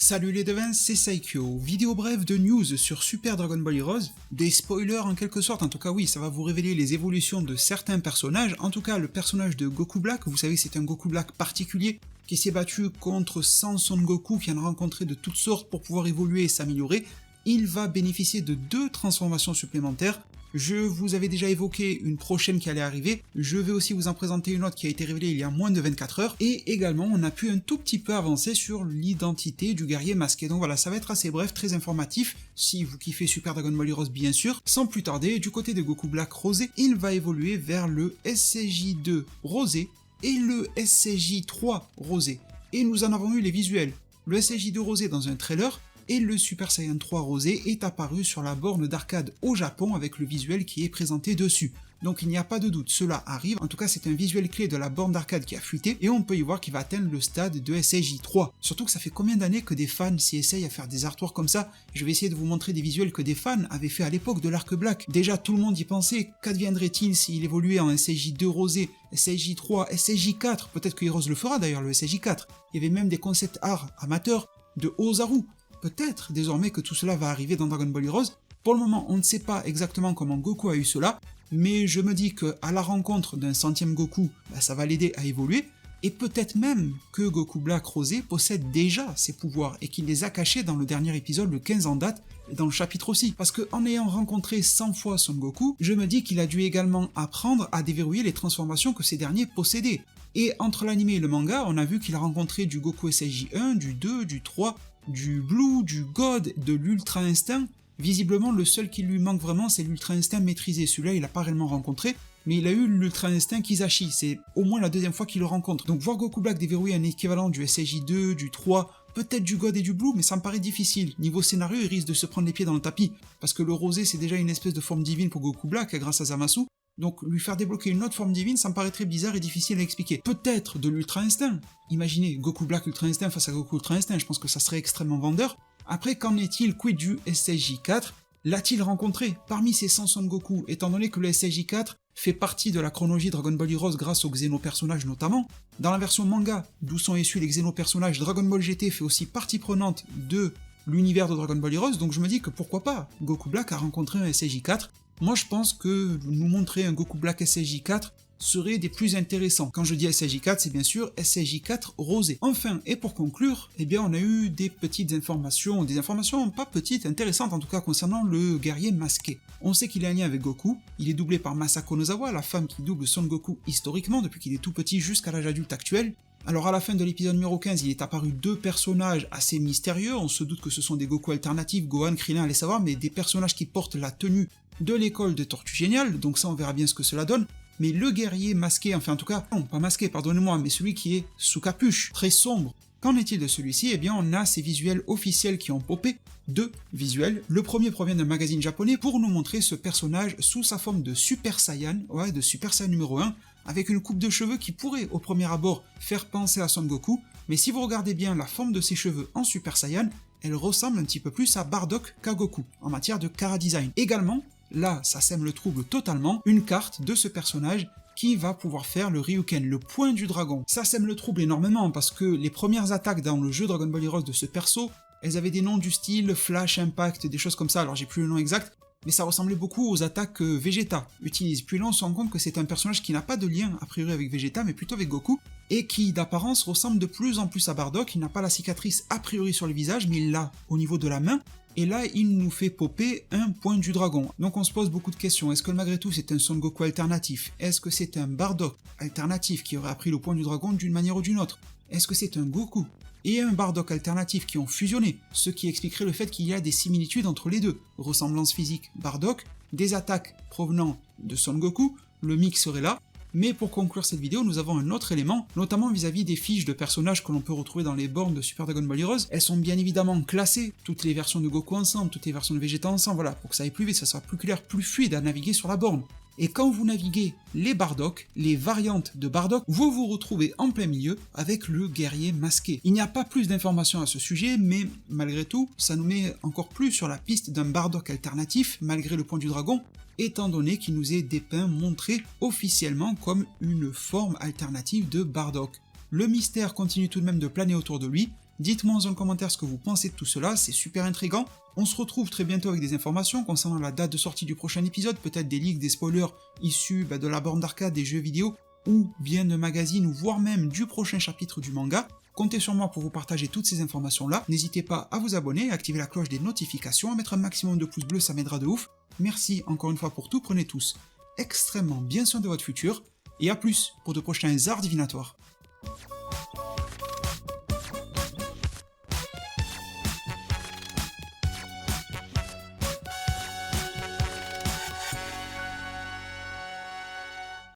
Salut les devins, c'est Saikyo. Vidéo brève de news sur Super Dragon Ball Heroes. Des spoilers en quelque sorte, en tout cas oui, ça va vous révéler les évolutions de certains personnages. En tout cas, le personnage de Goku Black, vous savez c'est un Goku Black particulier qui s'est battu contre 100 Son Goku qui en a rencontré de toutes sortes pour pouvoir évoluer et s'améliorer. Il va bénéficier de 2 transformations supplémentaires. Je vous avais déjà évoqué une prochaine qui allait arriver, je vais aussi vous en présenter une autre qui a été révélée il y a moins de 24 heures, et également on a pu un tout petit peu avancer sur l'identité du guerrier masqué. Donc voilà, ça va être assez bref, très informatif, si vous kiffez Super Dragon Ball Heroes bien sûr. Sans plus tarder, du côté de Goku Black Rosé, il va évoluer vers le SCJ2 Rosé et le SCJ3 Rosé. Et nous en avons eu les visuels, le SCJ2 Rosé dans un trailer, et le Super Saiyan 3 Rosé est apparu sur la borne d'arcade au Japon avec le visuel qui est présenté dessus. Donc il n'y a pas de doute, cela arrive, en tout cas c'est un visuel clé de la borne d'arcade qui a fuité, et on peut y voir qu'il va atteindre le stade de SCJ3. Surtout que ça fait combien d'années que des fans s'y essayent à faire des artworks comme ça. Je vais essayer de vous montrer des visuels que des fans avaient fait à l'époque de l'Arc Black. Déjà tout le monde y pensait, qu'adviendrait-il s'il évoluait en SCJ2 Rosé, SCJ3, SCJ4, peut-être que Heroes le fera d'ailleurs le SCJ4. Il y avait même des concept art amateurs de Ozaru. Peut-être désormais que tout cela va arriver dans Dragon Ball Heroes. Pour le moment, on ne sait pas exactement comment Goku a eu cela, mais je me dis qu'à la rencontre d'un 100e Goku, ça va l'aider à évoluer, et peut-être même que Goku Black Rosé possède déjà ses pouvoirs, et qu'il les a cachés dans le dernier épisode, le 15 en date, et dans le chapitre aussi. Parce qu'en ayant rencontré 100 fois Son Goku, je me dis qu'il a dû également apprendre à déverrouiller les transformations que ces derniers possédaient. Et entre l'anime et le manga, on a vu qu'il a rencontré du Goku SSJ1, du 2, du 3, du Blue, du God, de l'Ultra Instinct. Visiblement, le seul qui lui manque vraiment, c'est l'Ultra Instinct maîtrisé. Celui-là, il n'a pas réellement rencontré, mais il a eu l'Ultra Instinct Kizashi. C'est au moins la 2e fois qu'il le rencontre. Donc voir Goku Black déverrouiller un équivalent du SSJ2, du 3, peut-être du God et du Blue, mais ça me paraît difficile. Niveau scénario, il risque de se prendre les pieds dans le tapis, parce que le rosé, c'est déjà une espèce de forme divine pour Goku Black, grâce à Zamasu. Donc lui faire débloquer une autre forme divine, ça me paraît très bizarre et difficile à expliquer. Peut-être de l'Ultra Instinct. Imaginez Goku Black Ultra Instinct face à Goku Ultra Instinct, je pense que ça serait extrêmement vendeur. Après, qu'en est-il quid du SSJ4 ? L'a-t-il rencontré parmi ces 100 Son Goku, étant donné que le SSJ4 fait partie de la chronologie Dragon Ball Heroes grâce aux Xeno-personnages notamment. Dans la version manga, d'où sont issus les Xeno-personnages, Dragon Ball GT fait aussi partie prenante de l'univers de Dragon Ball Heroes, donc je me dis que pourquoi pas, Goku Black a rencontré un SSJ4. Moi je pense que nous montrer un Goku Black SSJ4 serait des plus intéressants. Quand je dis SSJ4, c'est bien sûr SSJ4 Rosé. Enfin, et pour conclure, eh bien on a eu des petites informations, des informations pas petites, intéressantes en tout cas concernant le guerrier masqué. On sait qu'il est un lien avec Goku, il est doublé par Masako Nozawa, la femme qui double Son Goku historiquement depuis qu'il est tout petit jusqu'à l'âge adulte actuel. Alors à la fin de l'épisode numéro 15, il est apparu 2 personnages assez mystérieux, on se doute que ce sont des Goku alternatifs, Gohan, Krillin, allez savoir, mais des personnages qui portent la tenue de l'école de Tortue Géniale, donc ça on verra bien ce que cela donne. Mais le guerrier masqué, enfin en tout cas, non pas masqué, pardonnez-moi, mais celui qui est sous capuche, très sombre, qu'en est-il de celui-ci ? Eh bien on a ces visuels officiels qui ont popé, 2 visuels. Le premier provient d'un magazine japonais pour nous montrer ce personnage sous sa forme de Super Saiyan, de Super Saiyan numéro 1, avec une coupe de cheveux qui pourrait au premier abord faire penser à Son Goku, mais si vous regardez bien la forme de ses cheveux en Super Saiyan, elle ressemble un petit peu plus à Bardock qu'à Goku, en matière de chara-design. Également, là ça sème le trouble totalement, une carte de ce personnage qui va pouvoir faire le Ryuken, le point du dragon. Ça sème le trouble énormément parce que les premières attaques dans le jeu Dragon Ball Heroes de ce perso, elles avaient des noms du style Flash, Impact, des choses comme ça, alors j'ai plus le nom exact, mais ça ressemblait beaucoup aux attaques que Vegeta utilise. Puis là on se rend compte que c'est un personnage qui n'a pas de lien a priori avec Vegeta, mais plutôt avec Goku, et qui d'apparence ressemble de plus en plus à Bardock. Il n'a pas la cicatrice a priori sur le visage, mais il l'a au niveau de la main, et là il nous fait popper un point du dragon. Donc on se pose beaucoup de questions, est-ce que malgré tout c'est un Son Goku alternatif ? Est-ce que c'est un Bardock alternatif qui aurait appris le point du dragon d'une manière ou d'une autre ? Est-ce que c'est un Goku et un Bardock alternatif qui ont fusionné, ce qui expliquerait le fait qu'il y a des similitudes entre les deux, ressemblance physique Bardock, des attaques provenant de Son Goku, le mix serait là. Mais pour conclure cette vidéo, nous avons un autre élément, notamment vis-à-vis des fiches de personnages que l'on peut retrouver dans les bornes de Super Dragon Ball Heroes. Elles sont bien évidemment classées, toutes les versions de Goku ensemble, toutes les versions de Vegeta ensemble, voilà, pour que ça aille plus vite, ça soit plus clair, plus fluide à naviguer sur la borne. Et quand vous naviguez les Bardock, les variantes de Bardock, vous vous retrouvez en plein milieu avec le guerrier masqué. Il n'y a pas plus d'informations à ce sujet, mais malgré tout, ça nous met encore plus sur la piste d'un Bardock alternatif, malgré le point du dragon, étant donné qu'il nous est dépeint, montré officiellement comme une forme alternative de Bardock. Le mystère continue tout de même de planer autour de lui, Dites-moi dans le commentaire ce que vous pensez de tout cela, c'est super intriguant. On se retrouve très bientôt avec des informations concernant la date de sortie du prochain épisode, peut-être des leaks, des spoilers issus de la borne d'arcade des jeux vidéo, ou bien de magazines, ou voire même du prochain chapitre du manga. Comptez sur moi pour vous partager toutes ces informations-là. N'hésitez pas à vous abonner, à activer la cloche des notifications, à mettre un maximum de pouces bleus, ça m'aidera de ouf. Merci encore une fois pour tout, prenez tous extrêmement bien soin de votre futur, et à plus pour de prochains arts divinatoires.